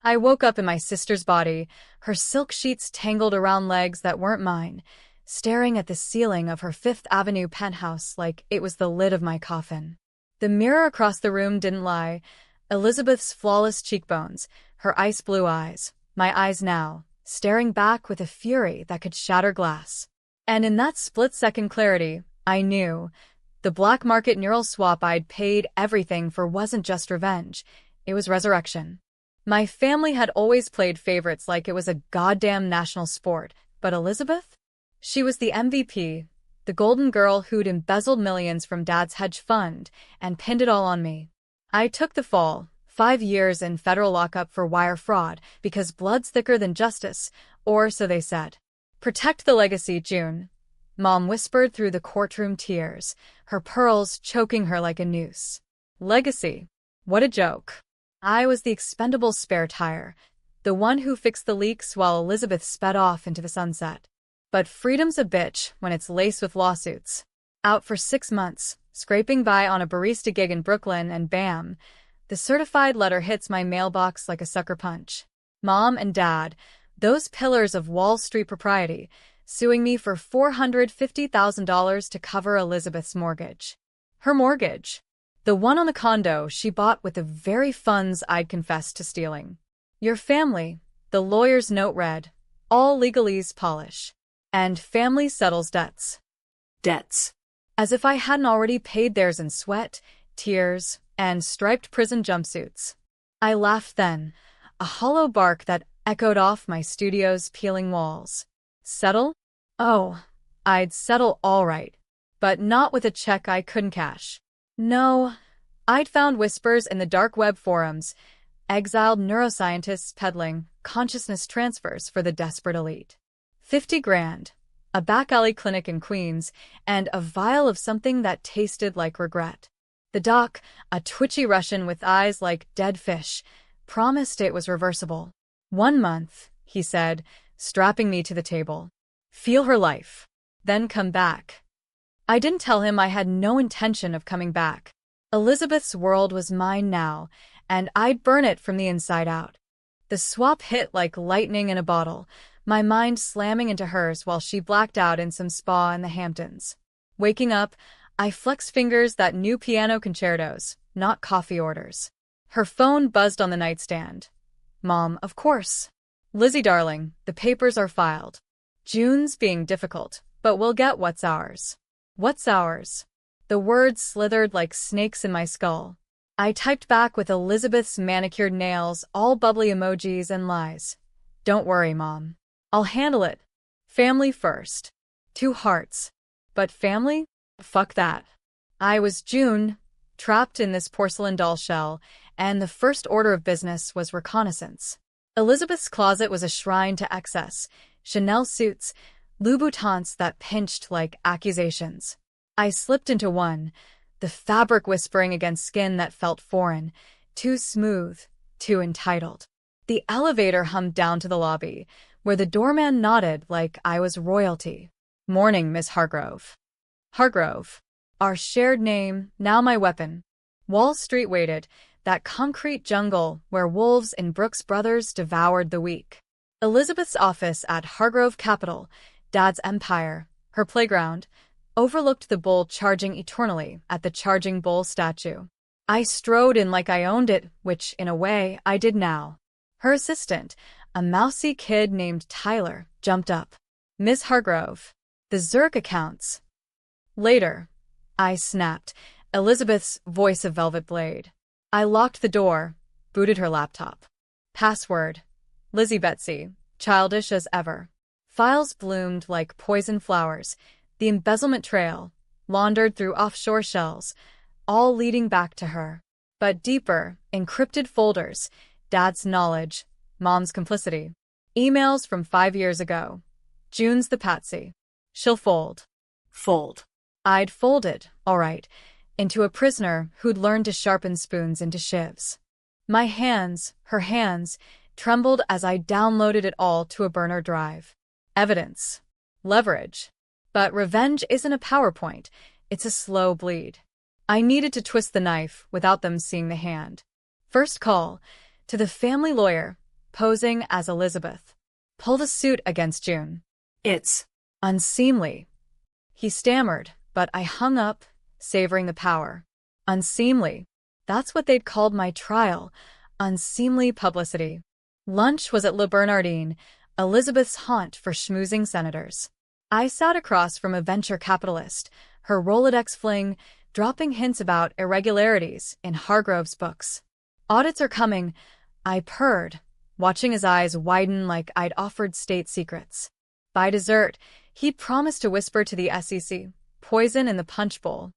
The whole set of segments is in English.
I woke up in my sister's body, her silk sheets tangled around legs that weren't mine, staring at the ceiling of her Fifth Avenue penthouse like it was the lid of my coffin. The mirror across the room didn't lie. Elizabeth's flawless cheekbones, her ice blue eyes, my eyes now, staring back with a fury that could shatter glass. And in that split-second clarity, I knew the black market neural swap I'd paid everything for wasn't just revenge, it was resurrection. My family had always played favorites like it was a goddamn national sport, but Elizabeth? She was the MVP, the golden girl who'd embezzled millions from Dad's hedge fund and pinned it all on me. I took the fall, 5 years in federal lockup for wire fraud because blood's thicker than justice, or so they said. Protect the legacy, June, Mom whispered through the courtroom tears, her pearls choking her like a noose. Legacy? What a joke. I was the expendable spare tire, the one who fixed the leaks while Elizabeth sped off into the sunset. But freedom's a bitch when it's laced with lawsuits. Out for 6 months, scraping by on a barista gig in Brooklyn, and bam, the certified letter hits my mailbox like a sucker punch. Mom and Dad, those pillars of Wall Street propriety, suing me for $450,000 to cover Elizabeth's mortgage. Her mortgage. The one on the condo she bought with the very funds I'd confessed to stealing. Your family, the lawyer's note read, all legalese polish. And family settles debts. Debts. As if I hadn't already paid theirs in sweat, tears, and striped prison jumpsuits. I laughed then, a hollow bark that echoed off my studio's peeling walls. Settle? Oh, I'd settle all right. But not with a check I couldn't cash. No, I'd found whispers in the dark web forums, exiled neuroscientists peddling consciousness transfers for the desperate elite. 50 grand, a back alley clinic in Queens, and a vial of something that tasted like regret. The doc, a twitchy Russian with eyes like dead fish, promised it was reversible. 1 month, he said, strapping me to the table. Feel her life. Then come back. I didn't tell him I had no intention of coming back. Elizabeth's world was mine now, and I'd burn it from the inside out. The swap hit like lightning in a bottle, my mind slamming into hers while she blacked out in some spa in the Hamptons. Waking up, I flexed fingers that knew piano concertos, not coffee orders. Her phone buzzed on the nightstand. Mom, of course. Lizzie darling, the papers are filed. June's being difficult, but we'll get what's ours. What's ours? The words slithered like snakes in my skull. I typed back with Elizabeth's manicured nails, all bubbly emojis and lies. Don't worry, Mom. I'll handle it. Family first. 2 hearts. But family? Fuck that. I was June, trapped in this porcelain doll shell, and the first order of business was reconnaissance. Elizabeth's closet was a shrine to excess, Chanel suits, Louboutins that pinched like accusations. I slipped into one, the fabric whispering against skin that felt foreign, too smooth, too entitled. The elevator hummed down to the lobby, where the doorman nodded like I was royalty. Morning, Miss Hargrove. Hargrove. Our shared name, now my weapon. Wall Street waited, that concrete jungle where wolves and Brooks Brothers devoured the weak. Elizabeth's office at Hargrove Capital, Dad's empire, her playground, overlooked the bull charging eternally at the Charging Bull statue. I strode in like I owned it, which, in a way, I did now. Her assistant, a mousy kid named Tyler, jumped up. Miss Hargrove. The Zerk accounts. Later, I snapped, Elizabeth's voice a velvet blade. I locked the door, booted her laptop. Password. Lizzie Betsy, childish as ever. Files bloomed like poison flowers, the embezzlement trail, laundered through offshore shells, all leading back to her. But deeper, encrypted folders, Dad's knowledge, Mom's complicity. Emails from 5 years ago. June's the patsy. She'll fold. Fold. I'd folded, all right, into a prisoner who'd learned to sharpen spoons into shivs. My hands, her hands, trembled as I downloaded it all to a burner drive. Evidence. Leverage. But revenge isn't a PowerPoint, it's a slow bleed. I needed to twist the knife without them seeing the hand. First call, to the family lawyer, posing as Elizabeth. Pull the suit against June. It's Unseemly. He stammered, but I hung up, savoring the power. Unseemly. That's what they'd called my trial. Unseemly publicity. Lunch was at Le Bernardin, Elizabeth's haunt for schmoozing senators. I sat across from a venture capitalist, her Rolodex fling, dropping hints about irregularities in Hargrove's books. Audits are coming, I purred, watching his eyes widen like I'd offered state secrets. By dessert, he'd promised to whisper to the SEC, poison in the punch bowl.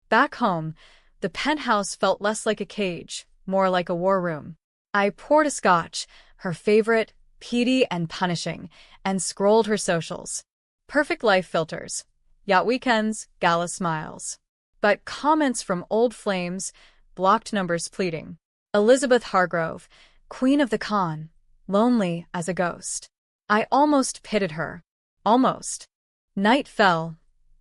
Back home, the penthouse felt less like a cage, more like a war room. I poured a scotch, her favorite, peaty and punishing, and scrolled her socials. Perfect life filters. Yacht weekends, gala smiles. But comments from old flames, blocked numbers pleading. Elizabeth Hargrove, queen of the con, lonely as a ghost. I almost pitied her. Almost. Night fell,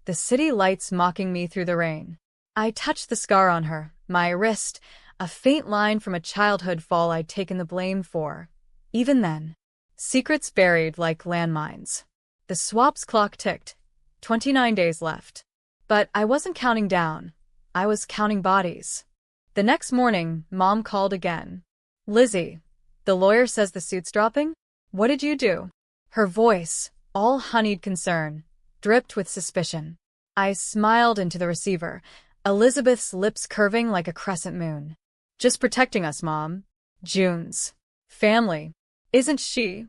the city lights mocking me through the rain. I touched the scar on her, my wrist, a faint line from a childhood fall I'd taken the blame for. Even then, secrets buried like landmines. The swap's clock ticked. 29 days left. But I wasn't counting down. I was counting bodies. The next morning, Mom called again. Lizzie, the lawyer says the suit's dropping? What did you do? Her voice, all honeyed concern, dripped with suspicion. I smiled into the receiver, Elizabeth's lips curving like a crescent moon. Just protecting us, Mom. June's family. Isn't she?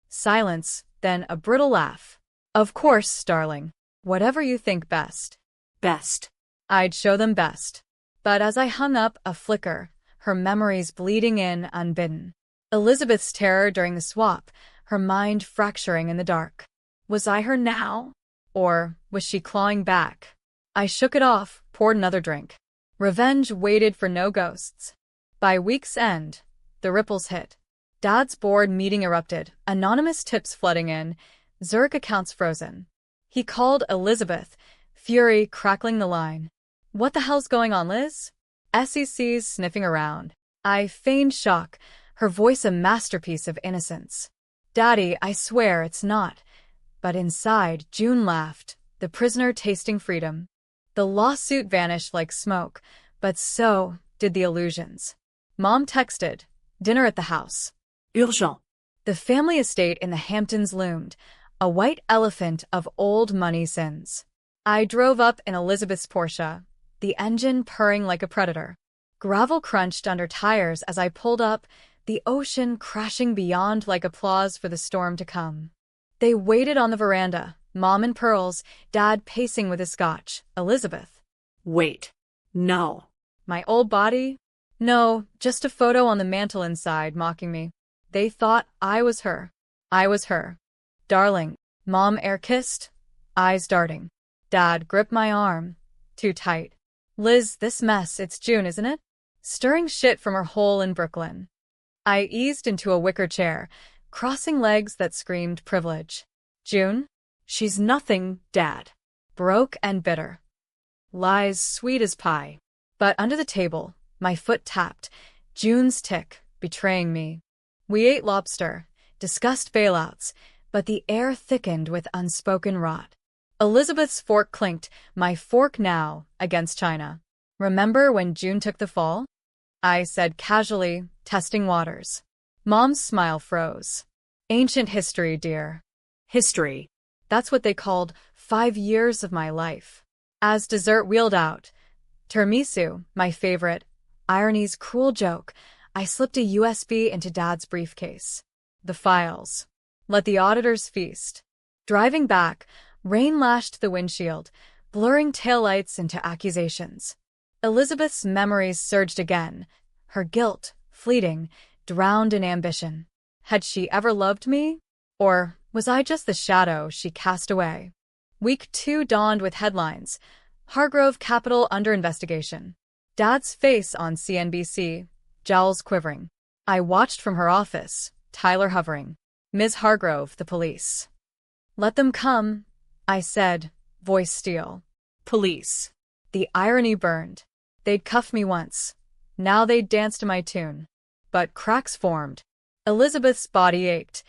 Silence, then a brittle laugh. Of course, darling. Whatever you think best. best. I'd show them best. But as I hung up, a flicker, her memories bleeding in unbidden. Elizabeth's terror during the swap, her mind fracturing in the dark. Was I her now? Or was she clawing back? I shook it off, poured another drink. Revenge waited for no ghosts. By week's end, the ripples hit. Dad's board meeting erupted, anonymous tips flooding in, Zurich accounts frozen. He called Elizabeth, fury crackling the line. What the hell's going on, Liz? SEC's sniffing around. I feigned shock, her voice a masterpiece of innocence. Daddy, I swear it's not. But inside, June laughed, the prisoner tasting freedom. The lawsuit vanished like smoke, but so did the illusions. Mom texted, dinner at the house. Urgent. The family estate in the Hamptons loomed, a white elephant of old money sins. I drove up in Elizabeth's Porsche, the engine purring like a predator. Gravel crunched under tires as I pulled up, the ocean crashing beyond like applause for the storm to come. They waited on the veranda, Mom in pearls, Dad pacing with his scotch. Elizabeth. Wait. No. My old body? No, just a photo on the mantel inside, mocking me. They thought I was her. I was her. Darling. Mom air-kissed, eyes darting. Dad gripped my arm. Too tight. Liz, this mess, it's June, isn't it? Stirring shit from her hole in Brooklyn. I eased into a wicker chair, crossing legs that screamed privilege. June? She's nothing, Dad. Broke and bitter. Lies sweet as pie. But under the table, my foot tapped, June's tick, betraying me. We ate lobster, discussed bailouts, but the air thickened with unspoken rot. Elizabeth's fork clinked, my fork now, against China. Remember when June took the fall? I said casually, testing waters. Mom's smile froze. Ancient history, dear. History. That's what they called 5 years of my life. As dessert wheeled out, tiramisu, my favorite, irony's cruel joke, I slipped a USB into Dad's briefcase. The files. Let the auditors feast. Driving back, rain lashed the windshield, blurring taillights into accusations. Elizabeth's memories surged again, her guilt, fleeting, drowned in ambition. Had she ever loved me? Or was I just the shadow she cast away? Week 2 dawned with headlines. Hargrove Capital under investigation. Dad's face on CNBC, jowls quivering. I watched from her office, Tyler hovering. Ms. Hargrove, the police. Let them come, I said, voice steel. Police. The irony burned. They'd cuffed me once. Now they'd dance to my tune. But cracks formed. Elizabeth's body ached.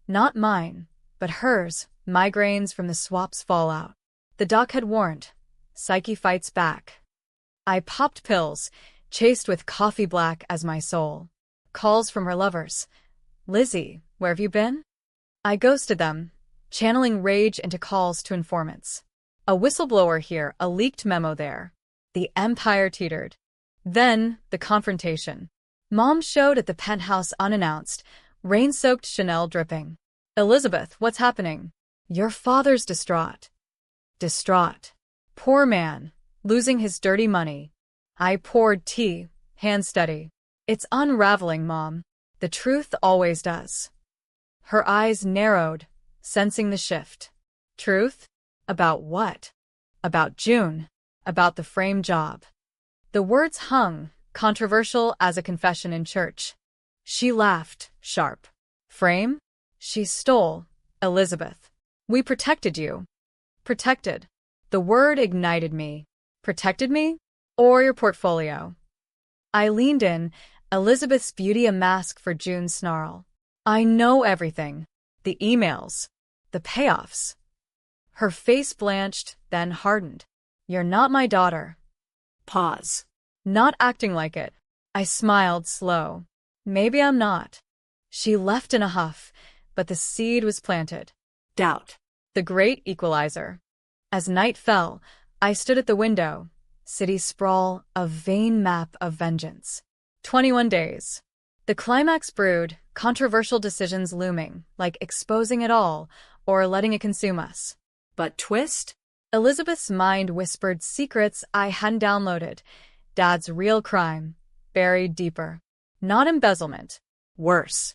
Not mine, but hers, migraines from the swap's fallout. The doc had warned. Psyche fights back. I popped pills, chased with coffee black as my soul. Calls from her lovers. Lizzie, where have you been? I ghosted them, channeling rage into calls to informants. A whistleblower here, a leaked memo there. The empire teetered. Then, the confrontation. Mom showed at the penthouse unannounced, rain-soaked Chanel dripping. Elizabeth, what's happening? Your father's distraught. Distraught. Poor man, losing his dirty money. I poured tea, hand steady. It's unraveling, Mom. The truth always does. Her eyes narrowed, sensing the shift. Truth? About what? About June. About the frame job. The words hung, controversial as a confession in church. She laughed, sharp. Frame? She stole, Elizabeth. We protected you. Protected. The word ignited me. Protected me? Or your portfolio? I leaned in, Elizabeth's beauty a mask for June's snarl. I know everything. The emails. The payoffs. Her face blanched, then hardened. You're not my daughter. Pause. Not acting like it. I smiled slow. Maybe I'm not. She left in a huff, but the seed was planted. Doubt. The great equalizer. As night fell, I stood at the window. City sprawl, a vain map of vengeance. 21 days. The climax brewed, controversial decisions looming, like exposing it all or letting it consume us. But twist? Elizabeth's mind whispered secrets I hadn't downloaded. Dad's real crime, buried deeper. Not embezzlement. Worse.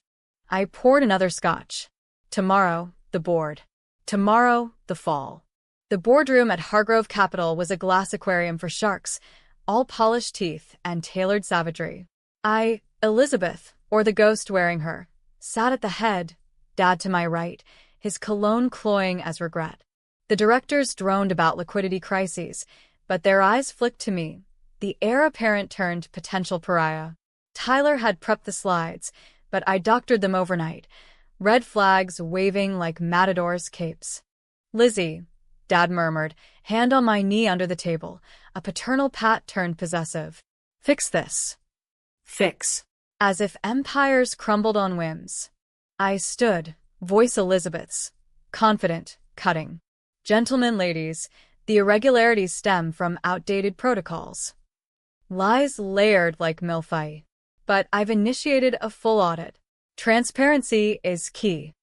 I poured another scotch. Tomorrow, the board. Tomorrow, the fall. The boardroom at Hargrove Capital was a glass aquarium for sharks, all polished teeth and tailored savagery. I, Elizabeth, or the ghost wearing her, sat at the head, Dad to my right, his cologne cloying as regret. The directors droned about liquidity crises, but their eyes flicked to me, the heir apparent turned potential pariah. Tyler had prepped the slides, but I doctored them overnight, red flags waving like matadors' capes. Lizzie, Dad murmured, hand on my knee under the table, a paternal pat turned possessive. Fix this. Fix. As if empires crumbled on whims. I stood, voice Elizabeth's, confident, cutting. Gentlemen, ladies, the irregularities stem from outdated protocols. Lies layered like milfy. But I've initiated a full audit. Transparency is key.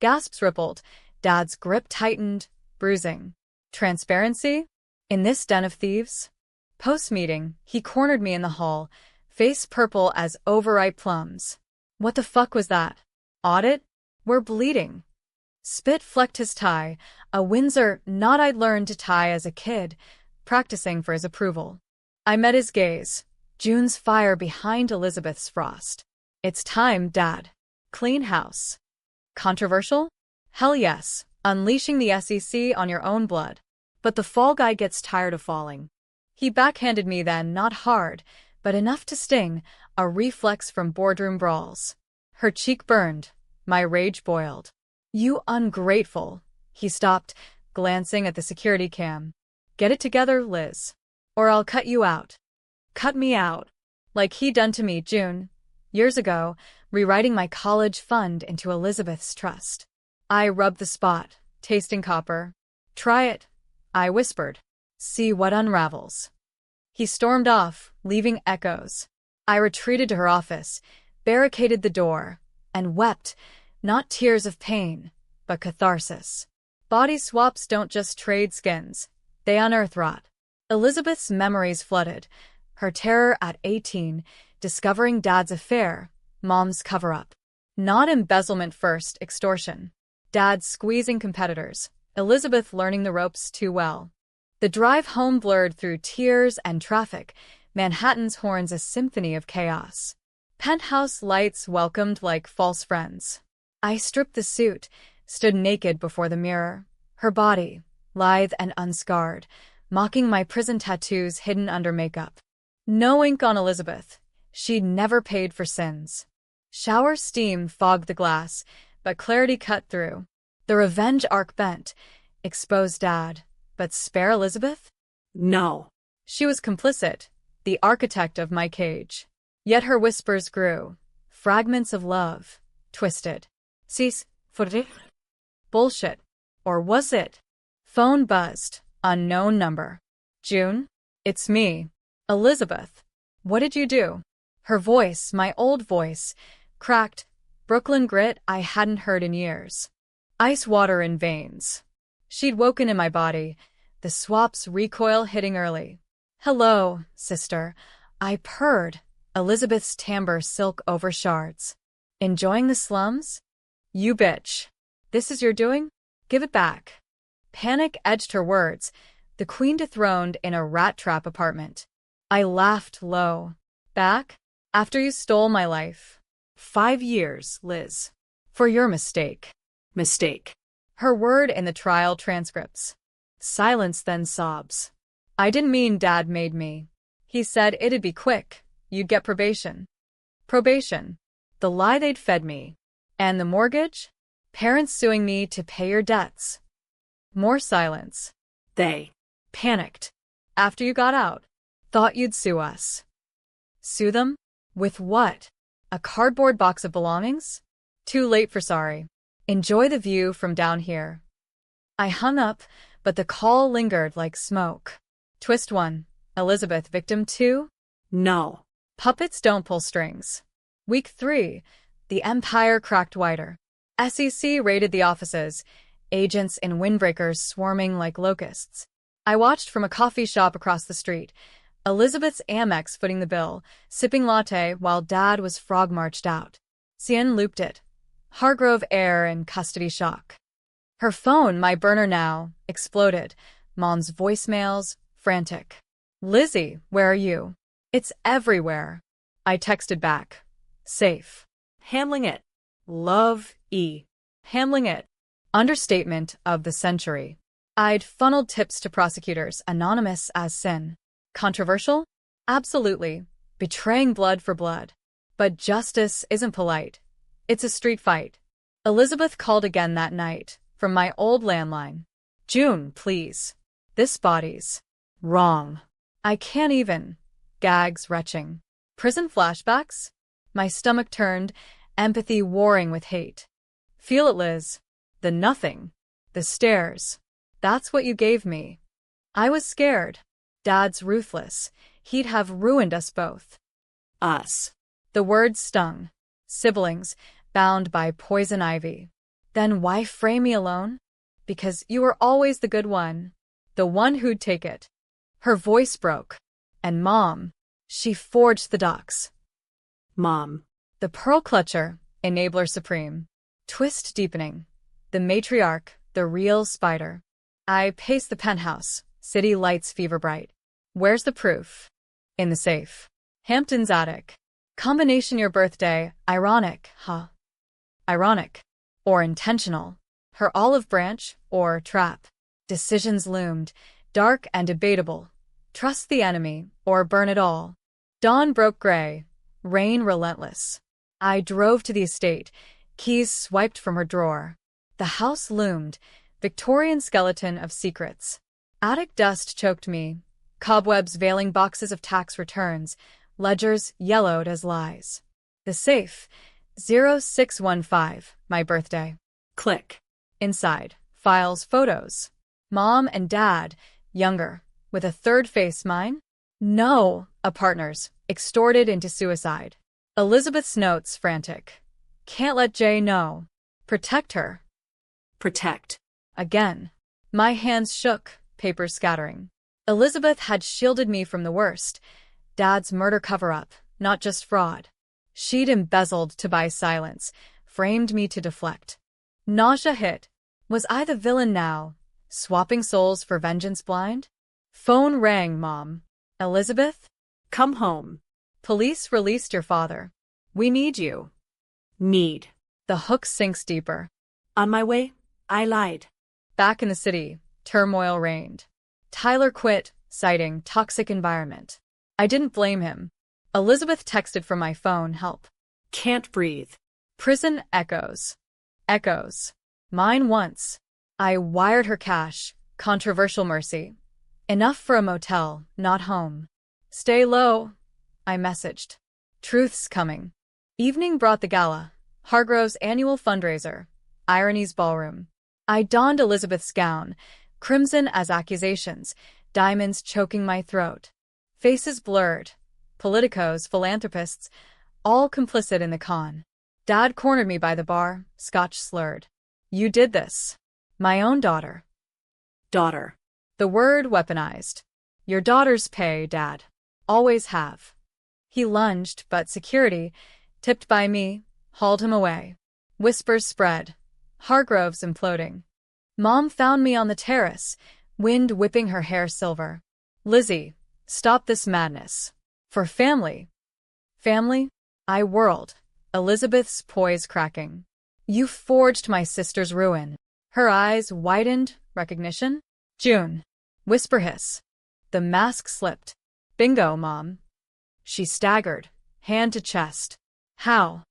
Gasps rippled, Dad's grip tightened, bruising. Transparency? In this den of thieves? Post-meeting, he cornered me in the hall, face purple as overripe plums. What the fuck was that? Audit? We're bleeding. Spit flecked his tie, a Windsor knot I'd learned to tie as a kid, practicing for his approval. I met his gaze, June's fire behind Elizabeth's frost. It's time, Dad. Clean house. Controversial? Hell yes, unleashing the SEC on your own blood. But the fall guy gets tired of falling. He backhanded me then, not hard, but enough to sting, a reflex from boardroom brawls. Her cheek burned, my rage boiled. You ungrateful. He stopped, glancing at the security cam. Get it together, Liz. Or I'll cut you out. Cut me out. Like he done to me, June. Years ago, rewriting my college fund into Elizabeth's trust. I rubbed the spot, tasting copper. Try it, I whispered. See what unravels. He stormed off, leaving echoes. I retreated to her office, barricaded the door, and wept, not tears of pain, but catharsis. Body swaps don't just trade skins, they unearth rot. Elizabeth's memories flooded, her terror at 18, discovering Dad's affair, Mom's cover-up. Not embezzlement first, extortion. Dad squeezing competitors, Elizabeth learning the ropes too well. The drive home blurred through tears and traffic, Manhattan's horns a symphony of chaos. Penthouse lights welcomed like false friends. I stripped the suit, stood naked before the mirror, her body, lithe and unscarred, mocking my prison tattoos hidden under makeup. No ink on Elizabeth. She'd never paid for sins. Shower steam fogged the glass, but clarity cut through. The revenge arc bent, exposed Dad, but spare Elizabeth? No. She was complicit, the architect of my cage. Yet her whispers grew, fragments of love, twisted. Sis, for it? Bullshit. Or was it? Phone buzzed, unknown number. June? It's me. Elizabeth. What did you do? Her voice, my old voice, cracked, Brooklyn grit I hadn't heard in years. Ice water in veins. She'd woken in my body, the swap's recoil hitting early. Hello, sister. I purred, Elizabeth's timbre silk over shards. Enjoying the slums? You bitch. This is your doing? Give it back. Panic edged her words, the queen dethroned in a rat-trap apartment. I laughed low. Back? After you stole my life. 5 years, Liz. For your mistake. Mistake. Her word in the trial transcripts. Silence, then sobs. I didn't mean Dad made me. He said it'd be quick. You'd get probation. Probation. The lie they'd fed me. And the mortgage? Parents suing me to pay your debts. More silence. They. Panicked. After you got out. Thought you'd sue us. Sue them? With what? A cardboard box of belongings? Too late for sorry. Enjoy the view from down here. I hung up, but the call lingered like smoke. Twist 1. Elizabeth, victim 2? No. Puppets don't pull strings. Week 3. The empire cracked wider. SEC raided the offices, agents in windbreakers swarming like locusts. I watched from a coffee shop across the street, Elizabeth's Amex footing the bill, sipping latte while Dad was frog-marched out. Cien looped it. Hargrove air in custody shock. Her phone, my burner now, exploded. Mom's voicemails, frantic. Lizzie, where are you? It's everywhere. I texted back. Safe. Handling it. Love, E. Handling it. Understatement of the century. I'd funneled tips to prosecutors, anonymous as sin. Controversial? Absolutely. Betraying blood for blood. But justice isn't polite. It's a street fight. Elizabeth called again that night, from my old landline. June, please. This body's wrong. I can't even. Gags retching. Prison flashbacks? My stomach turned, empathy warring with hate. Feel it, Liz. The nothing. The stares. That's what you gave me. I was scared. Dad's ruthless. He'd have ruined us both. Us. The words stung. Siblings, bound by poison ivy. Then why frame me alone? Because you were always the good one. The one who'd take it. Her voice broke. And Mom. She forged the docs. Mom. The pearl clutcher, enabler supreme. Twist deepening. The matriarch, the real spider. I paced the penthouse, city lights fever bright. Where's the proof? In the safe. Hampton's attic. Combination your birthday, ironic, huh? Ironic. Or intentional. Her olive branch, or trap. Decisions loomed, dark and debatable. Trust the enemy, or burn it all. Dawn broke gray, rain relentless. I drove to the estate, keys swiped from her drawer. The house loomed, Victorian skeleton of secrets. Attic dust choked me, cobwebs veiling boxes of tax returns, ledgers yellowed as lies. The safe, 0615, my birthday. Click. Inside, files, photos. Mom and Dad, younger, with a third face, mine? No, a partner's, extorted into suicide. Elizabeth's notes, frantic. Can't let Jay know. Protect her. Protect. Again. My hands shook, papers scattering. Elizabeth had shielded me from the worst. Dad's murder cover-up, not just fraud. She'd embezzled to buy silence, framed me to deflect. Nausea hit. Was I the villain now, swapping souls for vengeance blind? Phone rang, Mom. Elizabeth? Come home. Police released your father. We need you. Need. The hook sinks deeper. On my way, I lied. Back in the city, turmoil reigned. Tyler quit, citing toxic environment. I didn't blame him. Elizabeth texted from my phone, help. Can't breathe. Prison echoes. Echoes. Mine once. I wired her cash. Controversial mercy. Enough for a motel, not home. Stay low, I messaged. Truth's coming. Evening brought the gala. Hargrove's annual fundraiser. Irony's ballroom. I donned Elizabeth's gown, crimson as accusations, diamonds choking my throat. Faces blurred. Politicos, philanthropists, all complicit in the con. Dad cornered me by the bar, scotch slurred. You did this. My own daughter. Daughter. The word weaponized. Your daughters pay, Dad. Always have. He lunged, but security, tipped by me, hauled him away. Whispers spread. Hargrove's imploding. Mom found me on the terrace, wind whipping her hair silver. Lizzie, stop this madness. For family. Family? I whirled. Elizabeth's poise cracking. You forged my sister's ruin. Her eyes widened. Recognition? June. Whisper hiss. The mask slipped. Bingo, Mom. She staggered, hand to chest. How?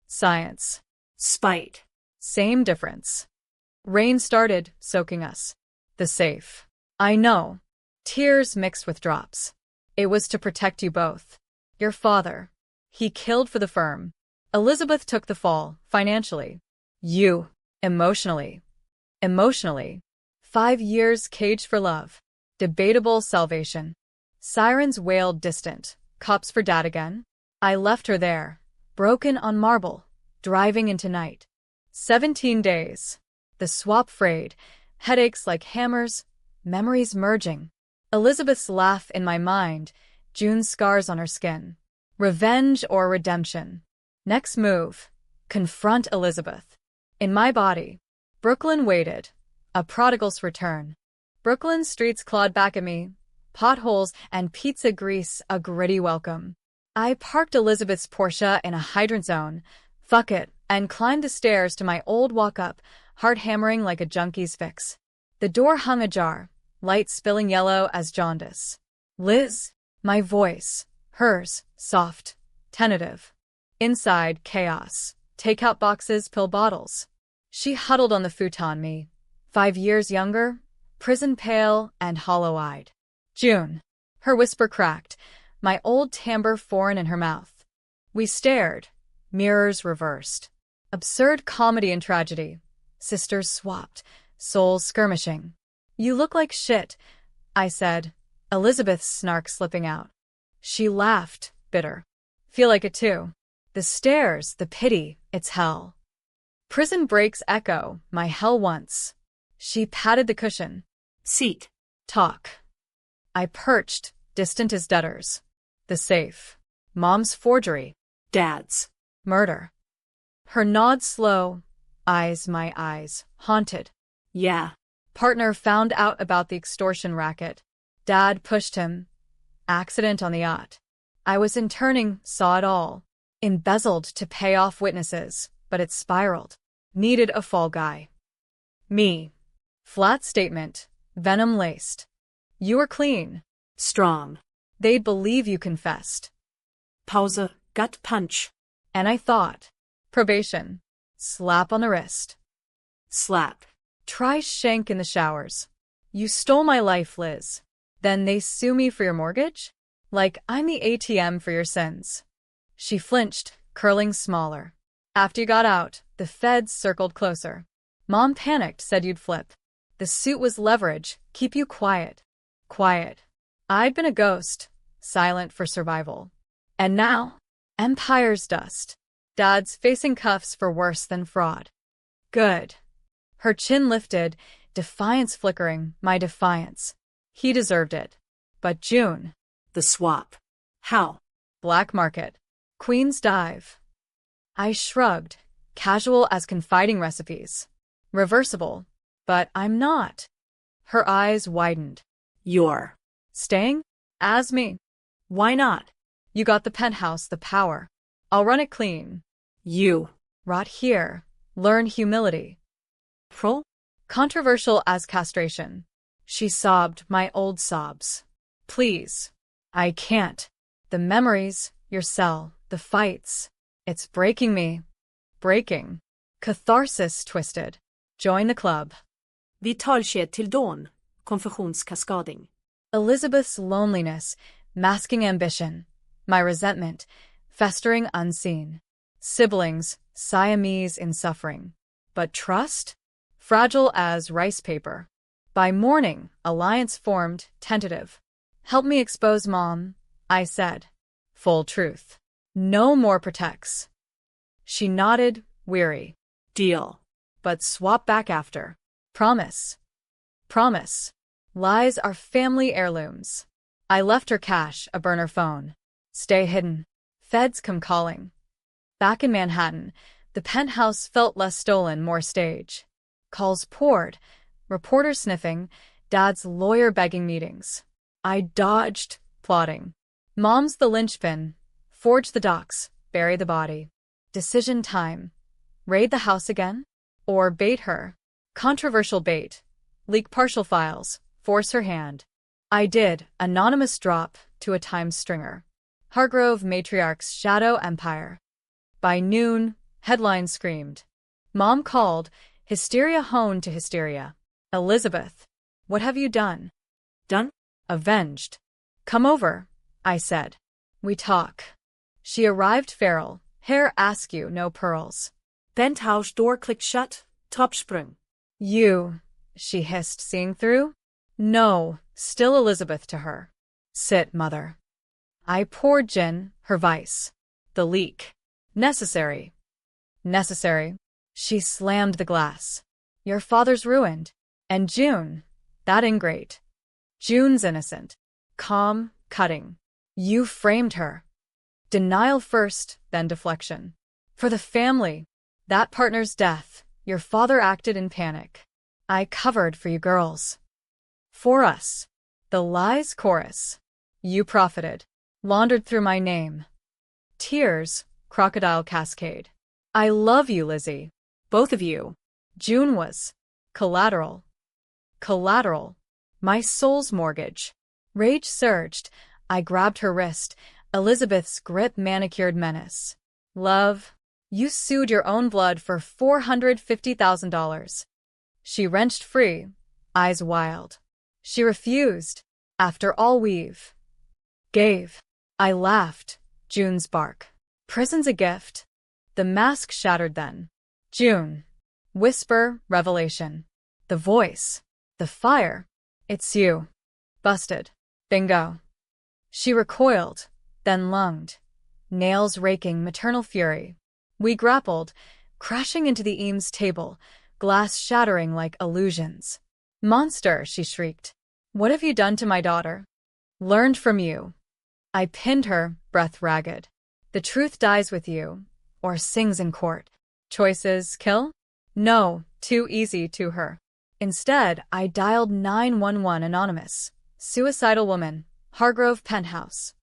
Science. Spite. Same difference. Rain started, soaking us. The safe. I know. Tears mixed with drops. It was to protect you both. Your father. He killed for the firm. Elizabeth took the fall, financially. You. Emotionally. Emotionally. 5 years caged for love. Debatable salvation. Sirens wailed distant. Cops for Dad again? I left her there, broken on marble, driving into night. 17 days. The swap frayed, headaches like hammers, memories merging. Elizabeth's laugh in my mind, June's scars on her skin. Revenge or redemption? Next move. Confront Elizabeth. In my body. Brooklyn waited. A prodigal's return. Brooklyn's streets clawed back at me. Potholes and pizza grease, a gritty welcome. I parked Elizabeth's Porsche in a hydrant zone. Fuck it. And climbed the stairs to my old walk-up, heart hammering like a junkie's fix. The door hung ajar, light spilling yellow as jaundice. Liz? My voice. Hers, soft, tentative. Inside, chaos. Takeout boxes, pill bottles. She huddled on the futon, me. 5 years younger, prison pale and hollow-eyed. June. Her whisper cracked, my old timbre foreign in her mouth. We stared, mirrors reversed. Absurd comedy and tragedy. Sisters swapped, souls skirmishing. You look like shit, I said, Elizabeth's snark slipping out. She laughed, bitter. Feel like it too. The stares, the pity, it's hell. Prison breaks echo, my hell once. She patted the cushion. Seat. Talk. I perched, distant as debtors. The safe. Mom's forgery. Dad's. Murder. Her nod slow. Eyes, my eyes, haunted. Yeah. Partner found out about the extortion racket. Dad pushed him. Accident on the yacht. I was interning, saw it all. Embezzled to pay off witnesses, but it spiraled. Needed a fall guy. Me. Flat statement, venom-laced. You were clean. Strong. They'd believe you confessed. Pause, gut punch. And I thought. Probation. Slap on the wrist. Slap. Try shank in the showers. You stole my life, Liz. Then they sue me for your mortgage? Like I'm the ATM for your sins. She flinched, curling smaller. After you got out, the feds circled closer. Mom panicked, said you'd flip. The suit was leverage, keep you quiet. Quiet. I'd been a ghost, silent for survival. And now, empire's dust. Dad's facing cuffs for worse than fraud. Good. Her chin lifted, defiance flickering, my defiance. He deserved it. But June. The swap. How? Black market. Queen's dive. I shrugged, casual as confiding recipes. Reversible. But I'm not. Her eyes widened. You're. Staying? As me. Why not? You got the penthouse, the power. I'll run it clean. You. Rot here. Learn humility. Pro? Controversial as castration. She sobbed, my old sobs. Please. I can't. The memories, your cell, the fights. It's breaking me. Breaking. Catharsis twisted. Join the club. Vitalked till dawn. Konfessionskaskading. Elizabeth's loneliness, masking ambition. My resentment, festering unseen. Siblings, Siamese in suffering. But trust? Fragile as rice paper. By morning, alliance formed, tentative. Help me expose Mom, I said. Full truth. No more protects. She nodded, weary. Deal. But swap back after. Promise. Promise. Lies are family heirlooms. I left her cash, a burner phone. Stay hidden. Feds come calling. Back in Manhattan, the penthouse felt less stolen, more stage. Calls poured, reporters sniffing, Dad's lawyer begging meetings. I dodged, plotting. Mom's the linchpin. Forge the docs, bury the body. Decision time. Raid the house again? Or bait her? Controversial bait. Leak partial files. Force her hand. I did. Anonymous drop to a Times stringer. Hargrove matriarch's shadow empire. By noon, headlines screamed. Mom called, hysteria honed to hysteria. Elizabeth, what have you done? Done? Avenged. Come over, I said. We talk. She arrived feral, hair askew, no pearls. Penthouse door clicked shut. Topsprung. You, she hissed, seeing through? No, still Elizabeth to her. Sit, mother. I poured gin, her vice. The leak. Necessary. Necessary. She slammed the glass. Your father's ruined. And June, that ingrate. June's innocent. Calm, cutting. You framed her. Denial first, then deflection. For the family, that partner's death, your father acted in panic. I covered for you girls. For us. The lies chorus. You profited. Laundered through my name. Tears, crocodile cascade. I love you, Lizzie. Both of you. June was. Collateral. Collateral. My soul's mortgage. Rage surged. I grabbed her wrist. Elizabeth's grip manicured menace. Love, you sued your own blood for $450,000. She wrenched free, eyes wild. She refused, after all we've gave. I laughed, June's bark. Prison's a gift. The mask shattered then. June. Whisper, revelation. The voice. The fire. It's you. Busted. Bingo. She recoiled, then lunged. Nails raking, maternal fury. We grappled, crashing into the Eames table, glass shattering like illusions. Monster, she shrieked. What have you done to my daughter? Learned from you. I pinned her, breath ragged. The truth dies with you, or sings in court. Choices kill? No, too easy to her. Instead, I dialed 911 anonymous. Suicidal woman, Hargrove penthouse.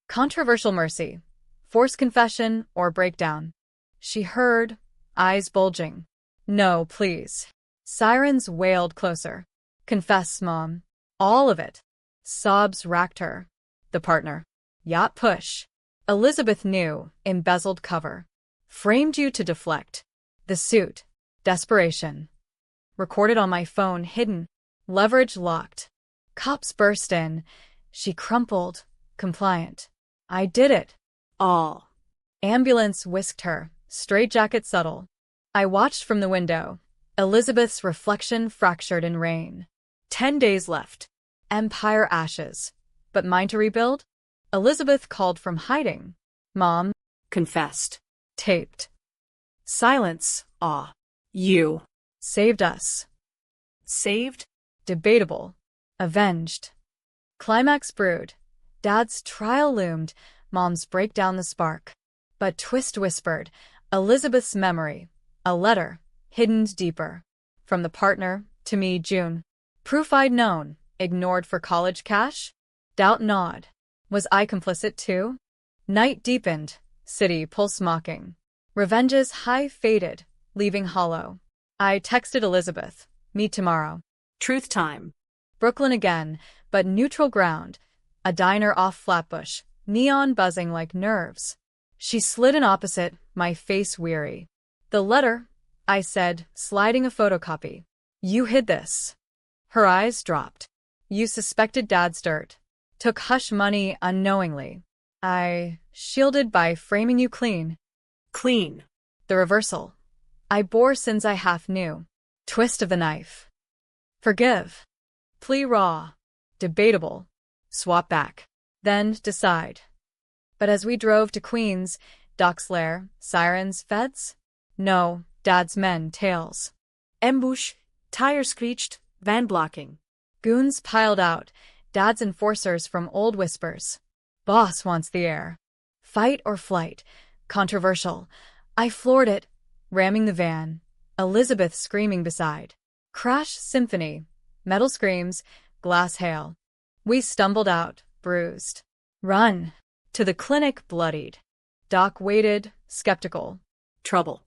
Controversial mercy. Forced confession or breakdown. She heard, eyes bulging. No, please. Sirens wailed closer. Confess, Mom. All of it. Sobs racked her. The partner. Yacht push. Elizabeth knew, embezzled cover. Framed you to deflect. The suit. Desperation. Recorded on my phone, hidden. Leverage locked. Cops burst in. She crumpled, compliant. I did it. All. Ambulance whisked her, straitjacket subtle. I watched from the window. Elizabeth's reflection fractured in rain. 10 days left. Empire ashes. But mine to rebuild? Elizabeth called from hiding. Mom. Confessed. Taped. Silence. Awe. You. Saved us. Saved? Debatable. Avenged. Climax brewed. Dad's trial loomed. Mom's breakdown the spark. But twist whispered. Elizabeth's memory. A letter. Hidden deeper. From the partner, to me, June. Proof I'd known. Ignored for college cash? Doubt gnawed. Was I complicit too? Night deepened. City pulse mocking. Revenge's high faded, leaving hollow. I texted Elizabeth. Meet tomorrow. Truth time. Brooklyn again, but neutral ground. A diner off Flatbush. Neon buzzing like nerves. She slid in opposite, my face weary. The letter, I said, sliding a photocopy. You hid this. Her eyes dropped. You suspected Dad's dirt. Took hush money unknowingly. I shielded by framing you clean. Clean. The reversal. I bore sins I half knew. Twist of the knife. Forgive. Plea raw. Debatable. Swap back. Then decide. But as we drove to Queens, Doc's lair, sirens, feds? No, Dad's men, tails. Ambush. Tire screeched. Van blocking. Goons piled out, Dad's enforcers from old whispers. Boss wants the air. Fight or flight. Controversial. I floored it, ramming the van. Elizabeth screaming beside. Crash symphony. Metal screams, glass hail. We stumbled out, bruised. Run. To the clinic, bloodied. Doc waited, skeptical. Trouble.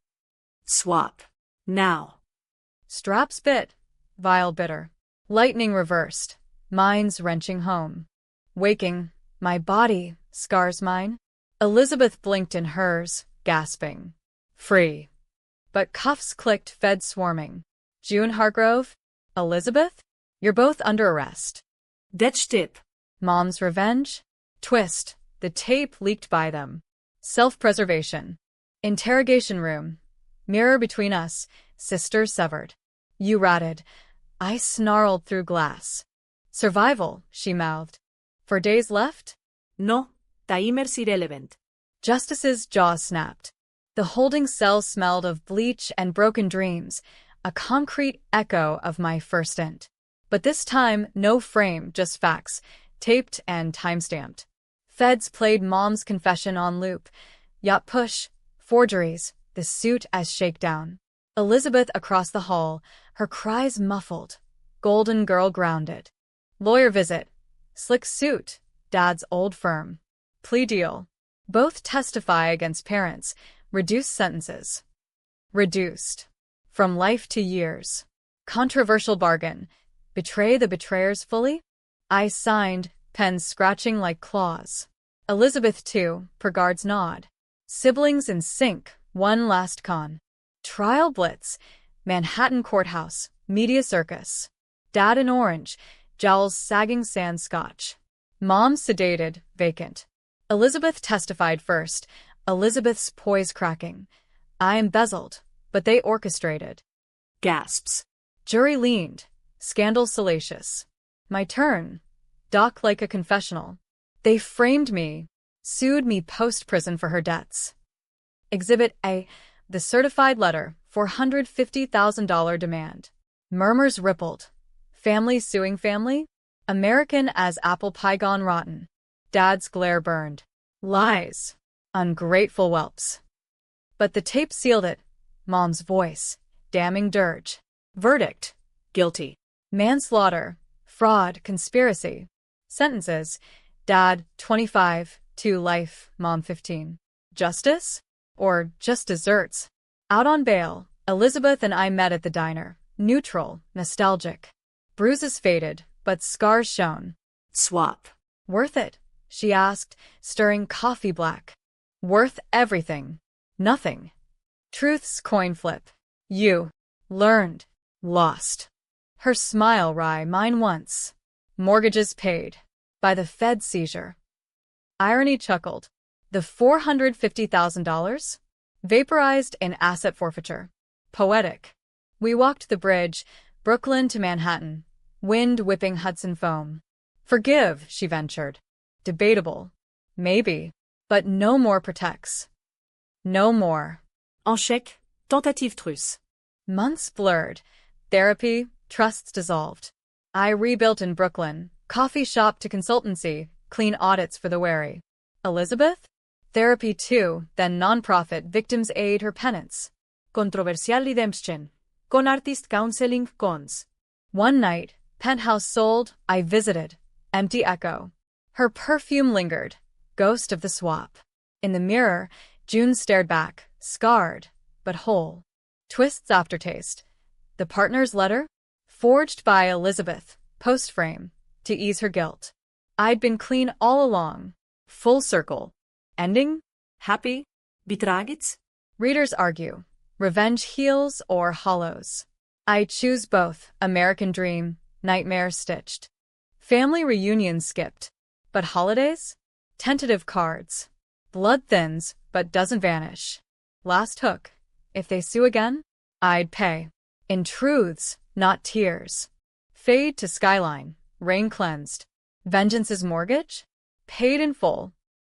Swap. Now. Straps bit. Vial bitter. Lightning reversed. Minds wrenching home. Waking. My body. Scars mine. Elizabeth blinked in hers, gasping. Free. But cuffs clicked, fed swarming. June Hargrove? Elizabeth? You're both under arrest. That's tip. Mom's revenge? Twist. The tape leaked by them. Self-preservation. Interrogation room. Mirror between us. Sisters severed. You ratted. I snarled through glass. Survival, she mouthed. For days left? No. Timers irrelevant. Justice's jaws snapped. The holding cell smelled of bleach and broken dreams, a concrete echo of my first int. But this time, no frame, just facts, taped and time-stamped. Feds played Mom's confession on loop. Yacht push, forgeries, the suit as shakedown. Elizabeth across the hall, her cries muffled. Golden girl grounded. Lawyer visit. Slick suit. Dad's old firm. Plea deal. Both testify against parents. Reduced sentences. Reduced. From life to years. Controversial bargain. Betray the betrayers fully? I signed, pens scratching like claws. Elizabeth too, per guard's nod. Siblings in sync, one last con. Trial blitz. Manhattan courthouse. Media circus. Dad in orange. Jowls sagging sand scotch. Mom sedated, vacant. Elizabeth testified first. Elizabeth's poise cracking. I embezzled, but they orchestrated. Gasps. Jury leaned. Scandal salacious. My turn. Doc like a confessional. They framed me. Sued me post-prison for her debts. Exhibit A. The certified letter. $450,000 demand. Murmurs rippled. Family suing family? American as apple pie gone rotten. Dad's glare burned. Lies. Ungrateful whelps. But the tape sealed it. Mom's voice. Damning dirge. Verdict. Guilty. Manslaughter. Fraud. Conspiracy. Sentences. Dad, 25, to life, Mom 15. Justice? Or just desserts? Out on bail, Elizabeth and I met at the diner. Neutral, nostalgic. Bruises faded, but scars shone. Swap. Worth it? She asked, stirring coffee black. Worth everything. Nothing. Truth's coin flip. You. Learned. Lost. Her smile wry, mine once. Mortgages paid. By the Fed seizure. Irony chuckled. The $450,000? Vaporized in asset forfeiture. Poetic. We walked the bridge, Brooklyn to Manhattan, wind whipping Hudson foam. Forgive, she ventured. Debatable. Maybe. But no more protects. No more. Échec. Tentative truce. Months blurred. Therapy, trusts dissolved. I rebuilt in Brooklyn, coffee shop to consultancy, clean audits for the wary. Elizabeth? Therapy too, then nonprofit victims aid her penance. Controversial redemption. Con artist counseling cons. One night, penthouse sold, I visited. Empty echo. Her perfume lingered. Ghost of the swap. In the mirror, June stared back, scarred, but whole. Twist's aftertaste. The partner's letter? Forged by Elizabeth, post-frame, to ease her guilt. I'd been clean all along. Full circle. Ending? Happy? Betrayal? Readers argue. Revenge heals or hollows. I choose both. American Dream, Nightmare Stitched. Family reunions skipped. But holidays? Tentative cards. Blood thins, but doesn't vanish. Last hook. If they sue again, I'd pay. In truths, not tears. Fade to skyline. Rain cleansed. Vengeance's mortgage? Paid in full.